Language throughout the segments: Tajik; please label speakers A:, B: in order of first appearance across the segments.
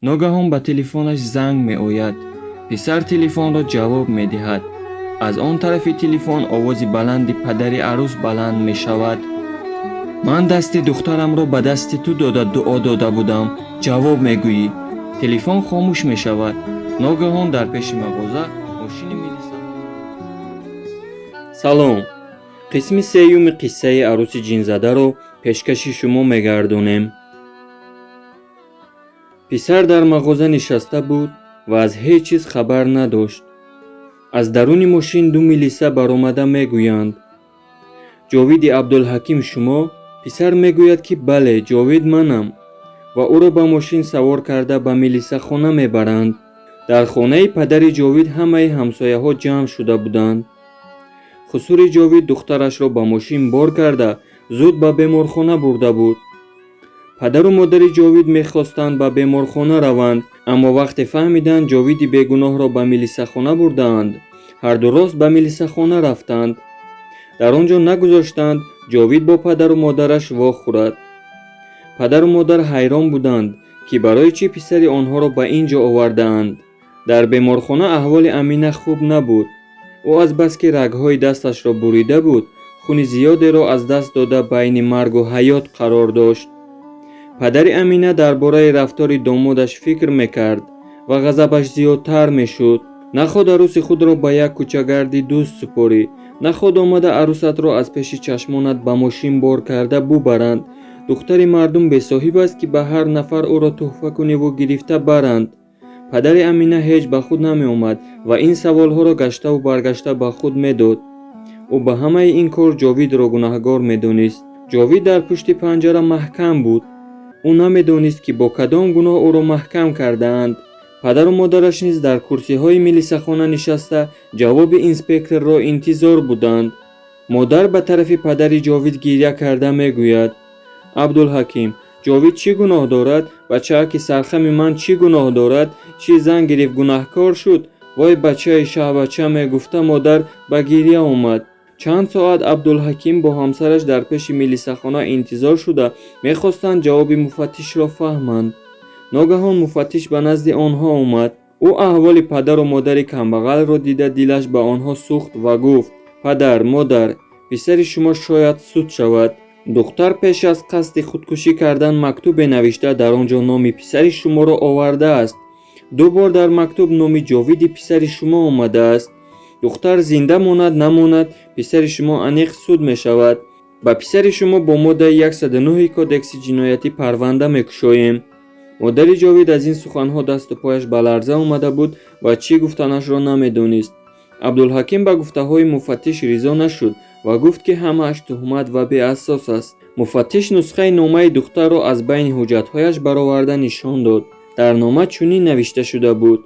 A: ногаҳон ба телефонаш занг меояд. писар телефонро ҷавоб медиҳад. аз он тарафи телефон овози баланди падари арӯс баланд мешавад. ман дасти духтарамро ба дасти ту дода дуо дода будам. ҷавоб мегӯӣ. телефон хомӯш мешавад. ногаҳон дар пеши мағоза мошини милиса. салом. қисми сеюми қиссаи арӯси ҷинзадаро пешкаши шумо мегардонем. писар дар мағоза нишаста буд ва аз ҳеҷ чиз хабар надошт. аз даруни мошин ду милиса баромада мегӯянд: ҷовиди абдулҳаким шумо? писар мегӯяд ки бале, ҷовид манам, ва ӯро ба мошин савор карда ба милисахона мебаранд. дар хонаи падари ҷовид ҳамаи ҳамсояҳо ҷамъ шуда буданд. хусури ҷовид духтарашро ба мошин бор карда зуд ба беморхона бурда буд. падару модари ҷовид мехостанд ба беморхона раванд, аммо вақте фаҳмиданд ҷовиди бегуноҳро ба милисахона бурдаанд, ҳарду рост ба милисахона рафтанд. дар он ҷо нагузоштанд ҷовид бо падару модараш вохӯрад. падару модар ҳайрон буданд ки барои чӣ писари онҳоро ба ин ҷо овардаанд. дар беморхона аҳволи Амина хуб набуд. ӯ азбаски рагҳои дасташро бурида буд, хуни зиёдеро аз даст дода байни маргу ҳаёт қарор дошт. падари Амина дар бораи рафтори домодаш фикр мекард ва ғазабаш зиёдтар мешуд. наход арӯси худро ба як кӯчагарди дӯст супорӣ, наход омада арӯсатро аз пеши чашмонат ба мошин бор карда бубаранд. духтари мардум бесоҳиб аст ки ба ҳар нафар ӯро тӯҳфа куниву гирифта баранд. падари Амина ҳеҷ ба худ намеомад ва ин саволҳоро гаштаву баргашта ба худ медод. ӯ ба ҳамаи ин кор ҷовидро гунаҳгор медонист. ҷовид дар пушти панҷара маҳкам буд. ӯ намедонист ки бо кадом гуноҳ ӯро маҳкам кардаанд. падару модараш низ дар курсиҳои милисахона нишаста ҷавоби инспекторро интизор буданд. модар ба тарафи падари ҷовид гирья карда мегӯяд: абдулҳаким, ҷовид чӣ гуноҳ дорад? бачааки сархами ман чӣ гуноҳ дорад? чӣ зан гирифт гунаҳкор шуд? вой бачаи шаҳбача, мегуфта модар ба гирья омад. чанд соат абдулҳаким бо ҳамсараш дар пеши милисахона интизор шуда мехостанд ҷавоби муфаттишро фаҳманд. ногаҳон муфаттиш ба назди онҳо омад. ӯ аҳволи падару модари камбағалро дида дилаш ба онҳо сӯхт ва гуфт: падар, модар, писари шумо шояд суд шавад. духтар пеш аз қасди худкушӣ кардан мактубе навишта дар он ҷо номи писари шуморо овардааст. ду бор дар мактуб номи ҷовиди писари шумо омадааст. духтар зинда монад намонад, писари шумо аниқ суд мешавад. ба писари шумо бо моддаи 109 кодекси ҷиноятӣ парванда мекушоем. модари ҷовид аз ин суханҳо дасту пояш ба ларза омада буд ва чӣ гуфтанашро намедонист. абдулҳаким ба гуфтаҳои муфаттиш ризо нашуд ва гуфт ки ҳамааш туҳмат ва беасос аст. муфаттиш нусхаи номаи духтарро аз байни ҳуҷҷатҳояш бароварда нишон дод. дар нома чунин навишта шуда буд: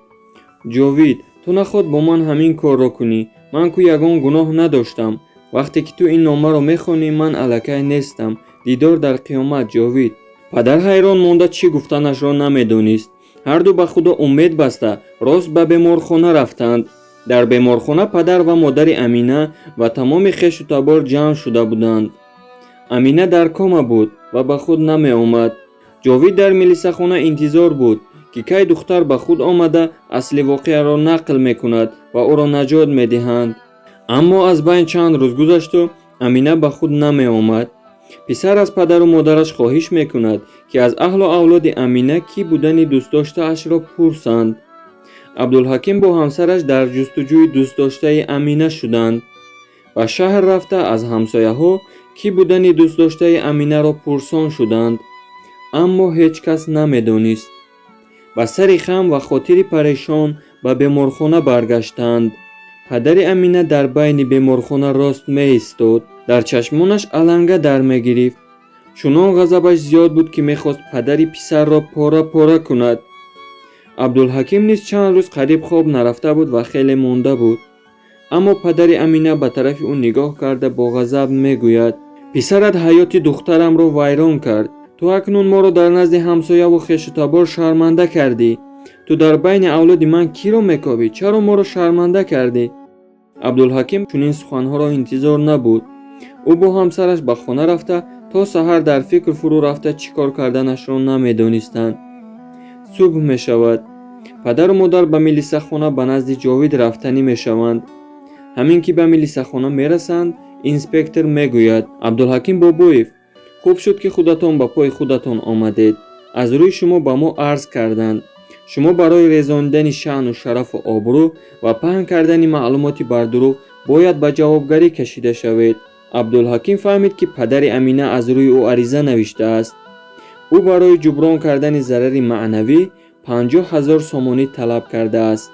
A: ҷовид, ту наход бо ман ҳамин корро кунӣ. ман ку ягон гуноҳ надоштам. вақте ки ту ин номаро мехонӣ, ман аллакай нестам. дидор дар қиёмат, ҷовид. падар ҳайрон монда чӣ гуфтанашро намедонист. ҳарду ба худо умед баста рост ба беморхона рафтанд. дар беморхона падар ва модари Амина ва тамоми хешу табор ҷамъ шуда буданд. Амина дар кома буд ва ба худ намеомад. ҷовид дар милисахона интизор буд ки кай духтар ба худ омада асли воқеаро нақл мекунад ва ӯро наҷот медиҳанд. аммо аз байн чанд рӯз гузашту Амина ба худ намеомад. писар аз падару модараш хоҳиш мекунад ки аз аҳлу авлоди Амина кӣ будани дӯстдоштаашро пурсанд. абдулҳаким бо ҳамсараш дар ҷустуҷӯи дӯстдоштаи Амина шуданд. ба шаҳр рафта аз ҳамсояҳо кӣ будани дӯстдоштаи Аминаро пурсон шуданд. аммо ҳеҷ кас намедонист. ба сари хам ва хотири парешон ба беморхона баргаштанд. падари Амина дар байни беморхона рост меистод. дар чашмонаш аланга дар мегирифт. чунон ғазабаш зиёд буд ки мехост падари писарро пора пора кунад. абдулҳаким низ чанд рӯз қариб хоб нарафта буд ва хеле монда буд. аммо падари Амина ба тарафи ӯ нигоҳ карда бо ғазаб мегӯяд: писарат ҳаёти духтарамро вайрон кард. ту акнун моро дар назди ҳамсояву хештабор шарманда кардӣ. ту дар байни авлоди ман киро мекобӣ? чаро моро шарманда кардӣ? абдулҳаким чунин суханҳоро интизор набуд. ӯ бо ҳамсараш ба хона рафта то саҳар дар фикр фурӯ рафта чӣ кор карданашро намедонистанд. субҳ мешавад. падару модар ба милисахона ба назди Ҷовид рафтанӣ мешаванд. ҳамин ки ба милисахона мерасанд, инспектор мегӯяд: Абдулҳаким Бобоев, хуб шуд ки худатон ба пои худатон омадед. аз рӯи шумо ба мо арз карданд. шумо барои резонидани шаъну шарафу обрӯ ва паҳн кардани маълумоти бардурӯғ бояд ба ҷавобгарӣ кашида шавед. абдулҳаким фаҳмид ки падари Амина аз рӯи ӯ ариза навиштааст. ӯ барои ҷуброн кардани зарари маънавӣ 50,000 сомонӣ талаб кардааст.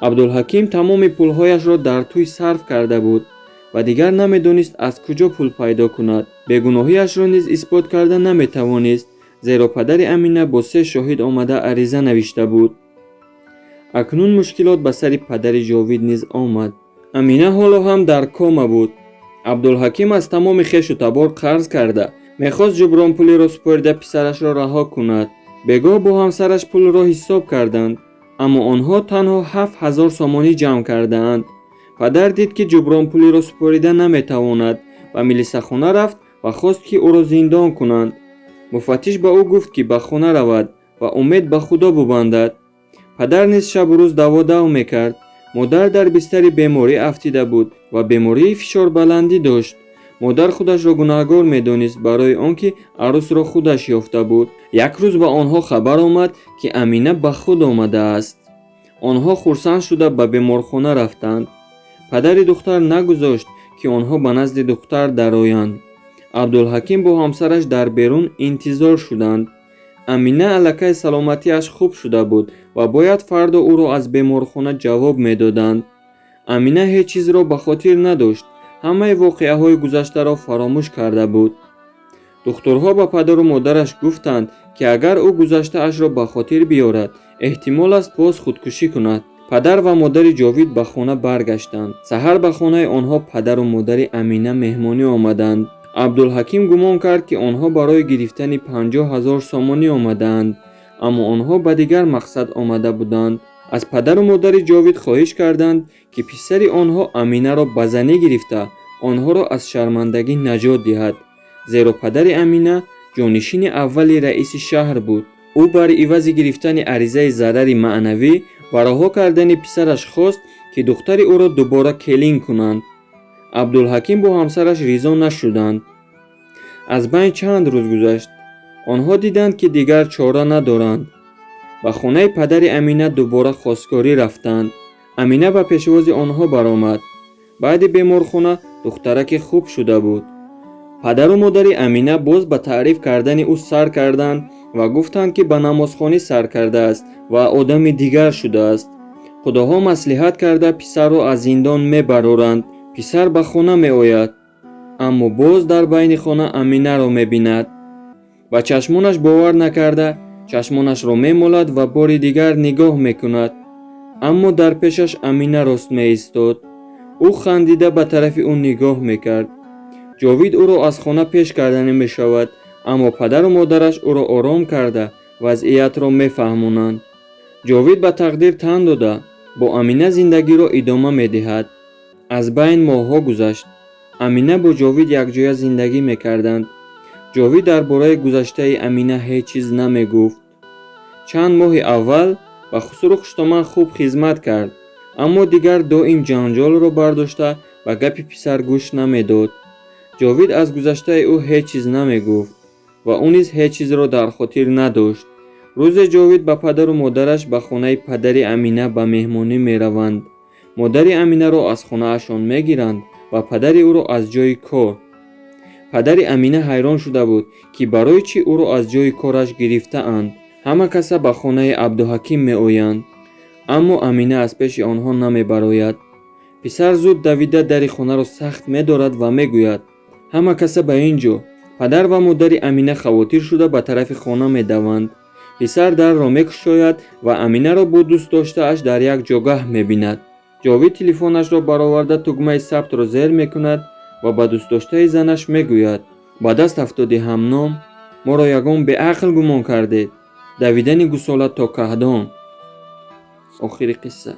A: абдулҳаким тамоми пулҳояшро дар тӯй сарф карда буд ва дигар намедонист аз куҷо пул пайдо кунад. бегуноҳиашро низ исбот карда наметавонист, зеро падари Амина бо 3 шоҳид омада ариза навишта буд. акнун мушкилот ба сари падари Ҷовид низ омад. Амина ҳоло ҳам дар кома буд. абдулҳаким аз тамоми хешу табор қарз карда мехост ҷубронпулиро супорида писарашро раҳо кунад. бегоҳ бо ҳамсараш пулро ҳисоб карданд, аммо онҳо танҳо 7,000 сомонӣ ҷамъ кардаанд. падар дид ки ҷубронпулиро супорида наметавонад ба милисахона рафт ва хост ки ӯро зиндон кунанд. муфаттиш ба ӯ гуфт ки ба хона равад ва умед ба худо бубандад. падар низ шабу рӯз даводав мекард. модар дар бистари беморӣ афтида буд ва бемории фишорбаландӣ дошт. модар худашро гунаҳгор медонист барои он ки арӯсро худаш ёфта буд. як рӯз ба онҳо хабар омад ки Амина ба худ омадааст. онҳо хурсанд шуда ба беморхона рафтанд. падари духтар нагузошт ки онҳо ба назди духтар дароянд. абдулҳаким бо ҳамсараш дар берун интизор шуданд. Амина аллакай саломатиаш хуб шуда буд ва бояд фардо ӯро аз беморхона ҷавоб медоданд. Амина ҳеҷ чизро ба хотир надошт. ҳамаи воқеаҳои гузаштаро фаромӯш карда буд. духтурҳо ба падару модараш гуфтанд ки агар ӯ гузаштаашро ба хотир биёрад, эҳтимол аст боз худкушӣ кунад. падар ва модари Ҷовид ба хона баргаштанд. саҳар ба хонаи онҳо падару модари Амина меҳмонӣ омаданд. абдулҳаким гумон кард ки онҳо барои гирифтани 50,000 сомонӣ омадаанд, аммо онҳо ба дигар мақсад омада буданд. аз падару модари Ҷовид хоҳиш карданд ки писари онҳо Аминаро ба занӣ гирифта, онҳоро аз шармандагӣ наҷот диҳад, зеро падари Амина ҷонишини аввали раиси шаҳр буд. ӯ бар ивази гирифтани аризаи зарари маънавӣ ва раҳо кардани писараш хост ки духтари ӯро дубора келин кунанд. абдулҳаким бо ҳамсараш ризо нашуданд. аз байн чанд рӯз гузашт. онҳо диданд ки дигар чора надоранд. ба хонаи падари Амина дубора хостгорӣ рафтанд. Амина ба пешвози онҳо баромад. баъди беморхона духтараки хуб шуда буд. падару модари Амина боз ба таъриф кардани ӯ сар карданд ва гуфтанд ки ба намозхонӣ сар кардааст ва одами дигар шудааст. худоҳо маслиҳат карда писарро аз зиндон мебароранд. писар ба хона меояд, аммо боз дар байни хона Аминаро мебинад. ба чашмонаш бовар накарда чашмонашро мемолад ва бори дигар нигоҳ мекунад, аммо дар пешаш Амина рост меистод. ӯ хандида ба тарафи ӯ нигоҳ мекард. Ҷовид ӯро аз хона пеш карданӣ мешавад, аммо падару модараш ӯро ором карда вазъиятро мефаҳмонанд. ҷовид ба тақдир тан дода бо Амина зиндагиро идома медиҳад. аз байн моҳҳо гузашт. Амина бо Ҷовид якҷоя зиндагӣ мекарданд. ҷовид дар бораи гузаштаи Амина ҳеҷ чиз намегуфт. чанд моҳи аввал ба Хусру Хуштоман хуб хизмат кард, аммо дигар доим ҷанҷолро бардошта ба гапи писар гӯш намедод. ҷовид аз гузаштаи ӯ ҳеҷ чиз намегуфт ва ӯ низ ҳеҷ чизро дар хотир надошт. рӯзе ҷовид ба падару модараш ба хонаи падари Амина ба меҳмонӣ мераванд. модари Аминаро аз хонаашон мегиранд ва падари ӯро аз ҷои кор. падари Амина ҳайрон шуда буд ки барои чӣ ӯро аз ҷои кораш гирифтаанд. ҳама каса ба хонаи Абдуҳаким меоянд, аммо Амина аз пеши онҳо намебарояд. писар зуд давида дари хонаро сахт медорад ва мегӯяд: ҳама каса ба ин ҷо. падар ва модари Амина хавотир шуда ба тарафи хона медаванд. писар дарро мекушояд ва Аминаро бо дӯстдоштааш дар як ҷогаҳ мебинад. ҷовид телефонашро бароварда тугмаи сабтро зер мекунад ва ба дӯстдоштаи занаш мегӯяд: ба даст афтоди ҳамном, моро ягон беақл гумон кардед. давидани гусолат то каҳдон. охири қисса.